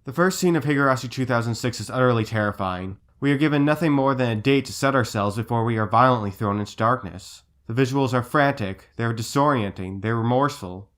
The first scene of Higurashi 2006 is utterly terrifying. We are given nothing more than a date to set ourselves before we are violently thrown into darkness. The visuals are frantic, they are disorienting, they are remorseful.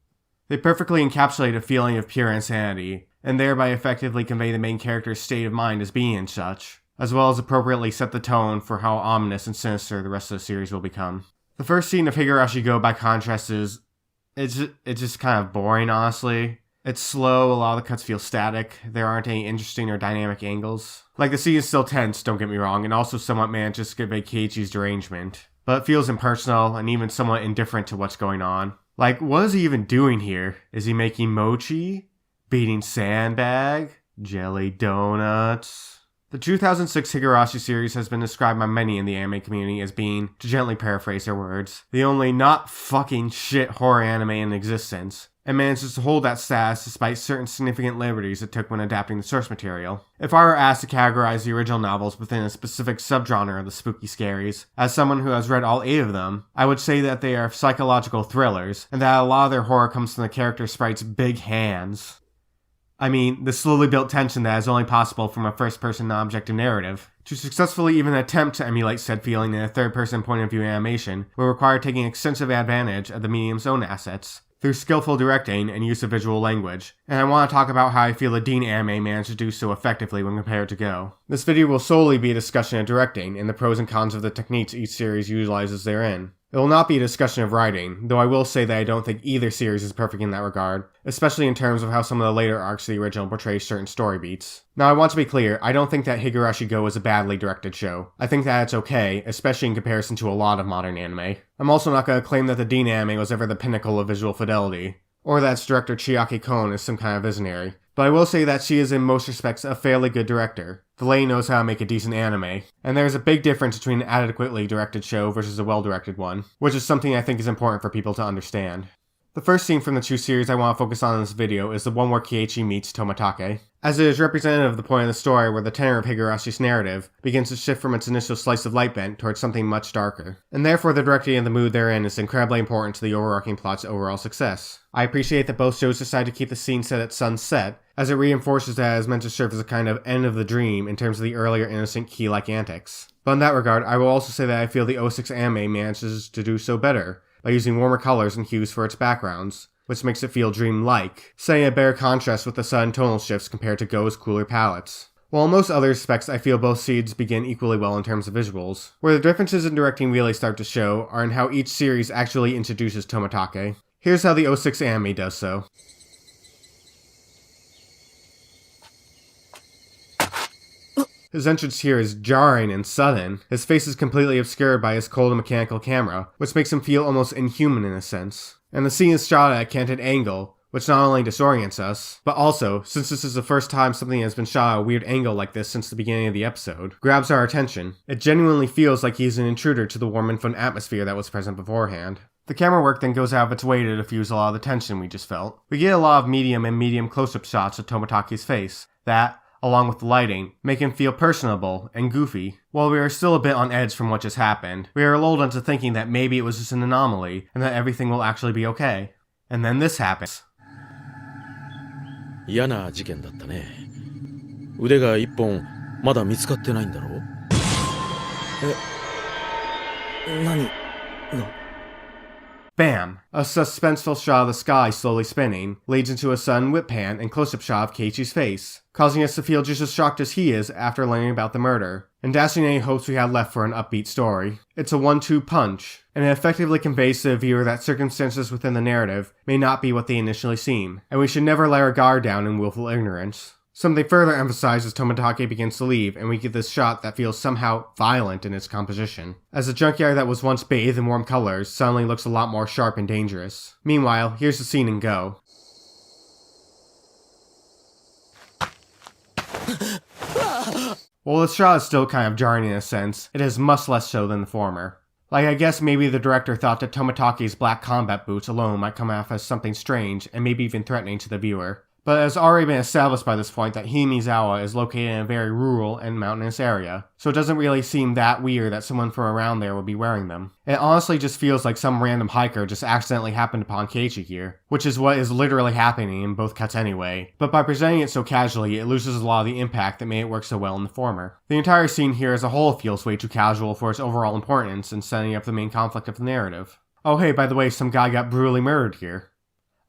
They perfectly encapsulate a feeling of pure insanity, and thereby effectively convey the main character's state of mind as being such, as well as appropriately set the tone for how ominous and sinister the rest of the series will become. The first scene of Higurashi Go, by contrast, it's just kind of boring, honestly. It's slow, a lot of the cuts feel static, there aren't any interesting or dynamic angles. Like, the scene is still tense, don't get me wrong, and also somewhat manages to convey Keiichi's derangement, but it feels impersonal and even somewhat indifferent to what's going on. Like, what is he even doing here? Is he making mochi? Beating sandbag? Jelly donuts? The 2006 Higurashi series has been described by many in the anime community as being, to gently paraphrase their words, the only not fucking shit horror anime in existence, and manages to hold that status despite certain significant liberties it took when adapting the source material. If I were asked to categorize the original novels within a specific subgenre of the spooky scaries, as someone who has read all 8 of them, I would say that they are psychological thrillers, and that a lot of their horror comes from the character sprite's big hands. I mean, the slowly built tension that is only possible from a first-person non-objective narrative. To successfully even attempt to emulate said feeling in a third-person point-of-view animation will require taking extensive advantage of the medium's own assets, through skillful directing and use of visual language, and I want to talk about how I feel the Deen anime managed to do so effectively when compared to Go. This video will solely be a discussion of directing and the pros and cons of the techniques each series utilizes therein. It will not be a discussion of writing, though I will say that I don't think either series is perfect in that regard, especially in terms of how some of the later arcs of the original portray certain story beats. Now, I want to be clear, I don't think that Higurashi Go is a badly directed show. I think that it's okay, especially in comparison to a lot of modern anime. I'm also not going to claim that the Deen anime was ever the pinnacle of visual fidelity, or that its director Chiaki Kon is some kind of visionary. But I will say that she is in most respects a fairly good director. The lady knows how to make a decent anime, and there is a big difference between an adequately directed show versus a well-directed one, which is something I think is important for people to understand. The first scene from the 2 series I want to focus on in this video is the one where Keiichi meets Tomitake, as it is representative of the point of the story where the tenor of Higurashi's narrative begins to shift from its initial slice of light bent towards something much darker, and therefore the directing of the mood therein is incredibly important to the overarching plot's overall success. I appreciate that both shows decide to keep the scene set at sunset, as it reinforces that it is meant to serve as a kind of end of the dream in terms of the earlier innocent key-like antics. But in that regard, I will also say that I feel the 06 anime manages to do so better, by using warmer colors and hues for its backgrounds, which makes it feel dream-like, setting a bare contrast with the sudden tonal shifts compared to Go's cooler palettes. While in most other respects I feel both seeds begin equally well in terms of visuals, where the differences in directing really start to show are in how each series actually introduces Tomitake. Here's how the 06 anime does so. His entrance here is jarring and sudden. His face is completely obscured by his cold and mechanical camera, which makes him feel almost inhuman in a sense. And the scene is shot at a canted angle, which not only disorients us, but also, since this is the first time something has been shot at a weird angle like this since the beginning of the episode, grabs our attention. It genuinely feels like he's an intruder to the warm and fun atmosphere that was present beforehand. The camera work then goes out of its way to diffuse a lot of the tension we just felt. We get a lot of medium and medium close-up shots of Tomitake's face that, along with the lighting, make him feel personable and goofy. While we are still a bit on edge from what just happened, we are lulled into thinking that maybe it was just an anomaly, and that everything will actually be okay. And then this happens. 嫌な事件だったね。腕が一本まだ見つかってないんだろう？何が？ Bam! A suspenseful shot of the sky slowly spinning leads into a sudden whip pan and close-up shot of Keiichi's face, causing us to feel just as shocked as he is after learning about the murder, and dashing any hopes we had left for an upbeat story. It's a 1-2 punch, and it effectively conveys to the viewer that circumstances within the narrative may not be what they initially seem, and we should never let our guard down in willful ignorance. Something further emphasized as Tomitake begins to leave, and we get this shot that feels somehow violent in its composition, as the junkyard that was once bathed in warm colors suddenly looks a lot more sharp and dangerous. Meanwhile, here's the scene in Go. While this shot is still kind of jarring in a sense, it is much less so than the former. Like, I guess maybe the director thought that Tomitake's black combat boots alone might come off as something strange and maybe even threatening to the viewer. But it has already been established by this point that Himizawa is located in a very rural and mountainous area, so it doesn't really seem that weird that someone from around there would be wearing them. It honestly just feels like some random hiker just accidentally happened upon Keiichi here, which is what is literally happening in both cuts anyway, but by presenting it so casually, it loses a lot of the impact that made it work so well in the former. The entire scene here as a whole feels way too casual for its overall importance in setting up the main conflict of the narrative. Oh hey, by the way, some guy got brutally murdered here.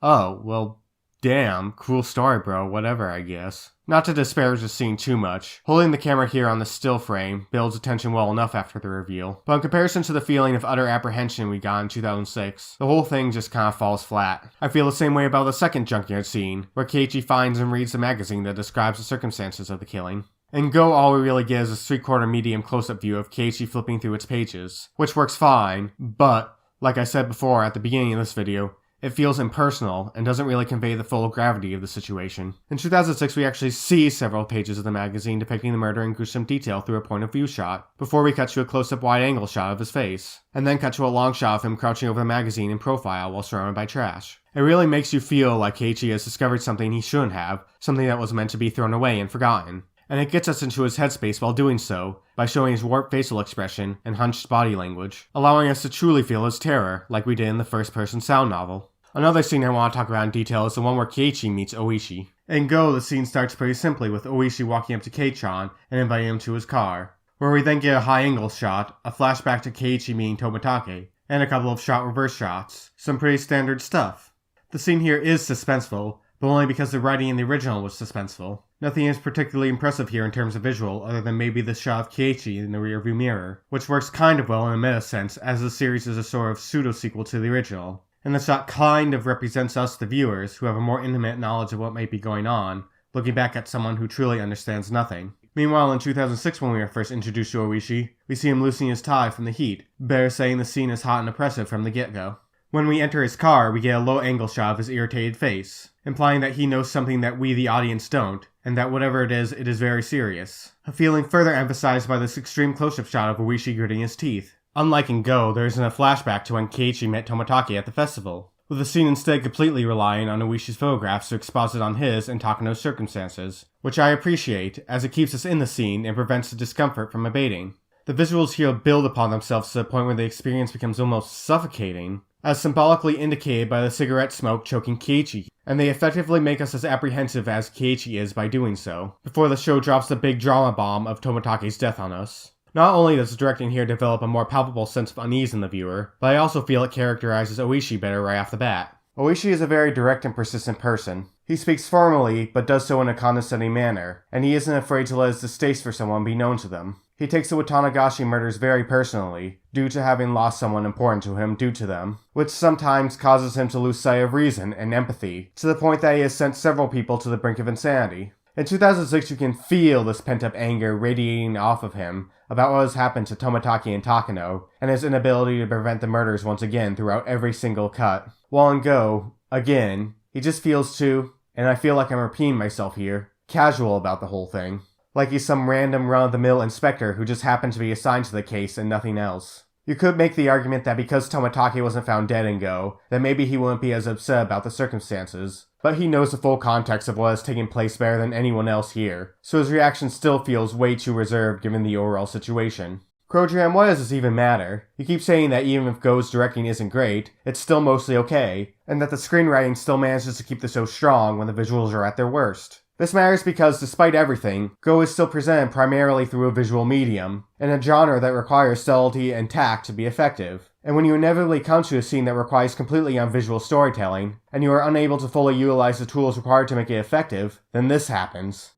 Oh, well, damn, cool story bro, whatever I guess. Not to disparage the scene too much, holding the camera here on the still frame builds attention well enough after the reveal, but in comparison to the feeling of utter apprehension we got in 2006, the whole thing just kinda falls flat. I feel the same way about the second junkyard scene, where Keiichi finds and reads the magazine that describes the circumstances of the killing. In Go, all we really get is a 3/4 medium close-up view of Keiichi flipping through its pages, which works fine, but, like I said before at the beginning of this video, it feels impersonal and doesn't really convey the full gravity of the situation. In 2006, we actually see several pages of the magazine depicting the murder in gruesome detail through a point of view shot, before we cut to a close-up wide-angle shot of his face, and then cut to a long shot of him crouching over the magazine in profile while surrounded by trash. It really makes you feel like Keiichi has discovered something he shouldn't have, something that was meant to be thrown away and forgotten. And it gets us into his headspace while doing so, by showing his warped facial expression and hunched body language, allowing us to truly feel his terror, like we did in the first-person sound novel. Another scene I want to talk about in detail is the one where Keiichi meets Oishi. In Go, the scene starts pretty simply with Oishi walking up to Keichan and inviting him to his car, where we then get a high-angle shot, a flashback to Keiichi meeting Tomitake, and a couple of shot-reverse shots. Some pretty standard stuff. The scene here is suspenseful, but only because the writing in the original was suspenseful. Nothing is particularly impressive here in terms of visual, other than maybe the shot of Keiichi in the rearview mirror, which works kind of well in a meta sense, as the series is a sort of pseudo-sequel to the original. And the shot kind of represents us, the viewers, who have a more intimate knowledge of what might be going on, looking back at someone who truly understands nothing. Meanwhile, in 2006, when we are first introduced to Oishi, we see him loosening his tie from the heat, better saying the scene is hot and oppressive from the get-go. When we enter his car, we get a low-angle shot of his irritated face, implying that he knows something that we, the audience, don't, and that whatever it is very serious. A feeling further emphasized by this extreme close-up shot of Oishi gritting his teeth. Unlike in Go, there isn't a flashback to when Keiichi met Tomitake at the festival, with the scene instead completely relying on Oishi's photographs to exposit on his and Takano's circumstances, which I appreciate, as it keeps us in the scene and prevents the discomfort from abating. The visuals here build upon themselves to the point where the experience becomes almost suffocating, as symbolically indicated by the cigarette smoke choking Keiichi, and they effectively make us as apprehensive as Keiichi is by doing so, before the show drops the big drama bomb of Tomitake's death on us. Not only does the directing here develop a more palpable sense of unease in the viewer, but I also feel it characterizes Oishi better right off the bat. Oishi is a very direct and persistent person. He speaks formally, but does so in a condescending manner, and he isn't afraid to let his distaste for someone be known to them. He takes the Watanagashi murders very personally, due to having lost someone important to him due to them, which sometimes causes him to lose sight of reason and empathy, to the point that he has sent several people to the brink of insanity. In 2006, you can feel this pent-up anger radiating off of him about what has happened to Tomitake and Takano, and his inability to prevent the murders once again throughout every single cut. While in Go, again, he just feels too, and I feel like I'm repeating myself here, casual about the whole thing. Like he's some random run-of-the-mill inspector who just happened to be assigned to the case and nothing else. You could make the argument that because Tomitake wasn't found dead in Go, that maybe he wouldn't be as upset about the circumstances. But he knows the full context of what has taken place better than anyone else here, so his reaction still feels way too reserved given the overall situation. Crojan, why does this even matter? You keep saying that even if Go's directing isn't great, it's still mostly okay, and that the screenwriting still manages to keep the show strong when the visuals are at their worst. This matters because, despite everything, Go is still presented primarily through a visual medium, in a genre that requires subtlety and tact to be effective. And when you inevitably come to a scene that relies completely on visual storytelling, and you are unable to fully utilize the tools required to make it effective, then this happens.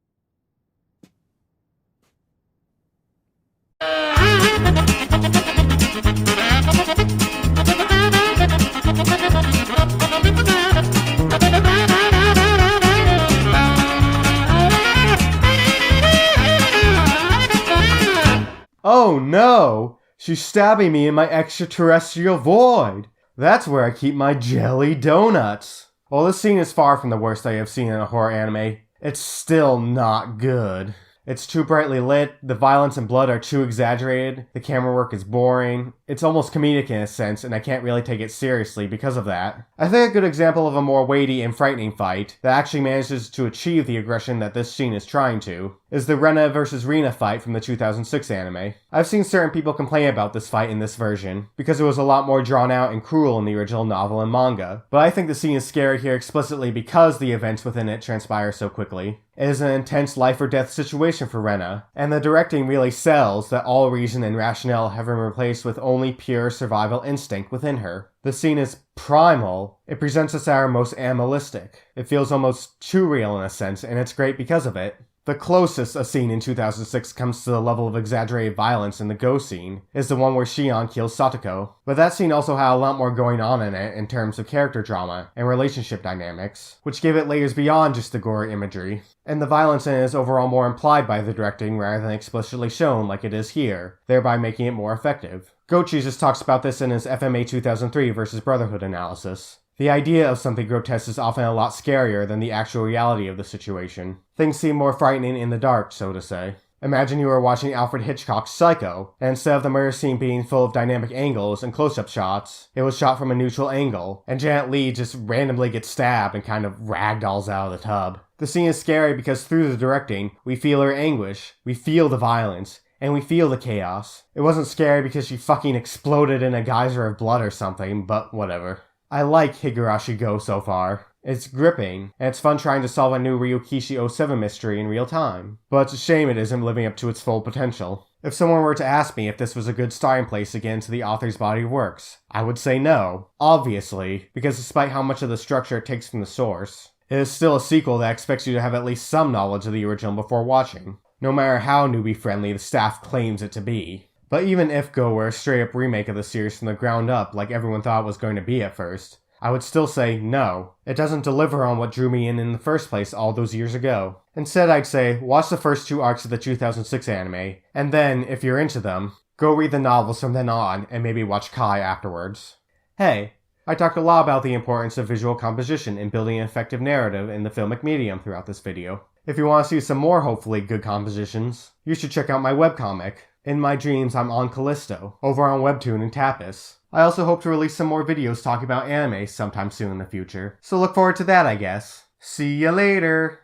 Oh no! She's stabbing me in my extraterrestrial void! That's where I keep my jelly donuts! While this scene is far from the worst I have seen in a horror anime, it's still not good. It's too brightly lit, the violence and blood are too exaggerated, the camera work is boring, it's almost comedic in a sense, and I can't really take it seriously because of that. I think a good example of a more weighty and frightening fight that actually manages to achieve the aggression that this scene is trying to is the Rena vs. Rina fight from the 2006 anime. I've seen certain people complain about this fight in this version, because it was a lot more drawn out and cruel in the original novel and manga, but I think the scene is scary here explicitly because the events within it transpire so quickly. It is an intense life or death situation for Rena, and the directing really sells that all reason and rationale have been replaced with only pure survival instinct within her. The scene is primal. It presents us at our most animalistic. It feels almost too real in a sense, and it's great because of it. The closest a scene in 2006 comes to the level of exaggerated violence in the Go scene is the one where Shion kills Satoko, but that scene also had a lot more going on in it in terms of character drama and relationship dynamics, which gave it layers beyond just the gore imagery, and the violence in it is overall more implied by the directing rather than explicitly shown like it is here, thereby making it more effective. Gochi just talks about this in his FMA 2003 vs. Brotherhood analysis. The idea of something grotesque is often a lot scarier than the actual reality of the situation. Things seem more frightening in the dark, so to say. Imagine you were watching Alfred Hitchcock's Psycho, and instead of the murder scene being full of dynamic angles and close-up shots, it was shot from a neutral angle, and Janet Leigh just randomly gets stabbed and kind of ragdolls out of the tub. The scene is scary because through the directing, we feel her anguish, we feel the violence, and we feel the chaos. It wasn't scary because she fucking exploded in a geyser of blood or something, but whatever. I like Higurashi Go so far. It's gripping, and it's fun trying to solve a new Ryukishi 07 mystery in real time. But it's a shame it isn't living up to its full potential. If someone were to ask me if this was a good starting place to get into the author's body of works, I would say no, obviously, because despite how much of the structure it takes from the source, it is still a sequel that expects you to have at least some knowledge of the original before watching, no matter how newbie-friendly the staff claims it to be. But even if Go were a straight-up remake of the series from the ground up like everyone thought it was going to be at first, I would still say no. It doesn't deliver on what drew me in the first place all those years ago. Instead, I'd say, watch the first 2 arcs of the 2006 anime, and then, if you're into them, go read the novels from then on, and maybe watch Kai afterwards. Hey, I talked a lot about the importance of visual composition in building an effective narrative in the filmic medium throughout this video. If you want to see some more hopefully good compositions, you should check out my webcomic. In my dreams, I'm on Callisto, over on Webtoon and Tapas. I also hope to release some more videos talking about anime sometime soon in the future, so look forward to that, I guess. See ya later!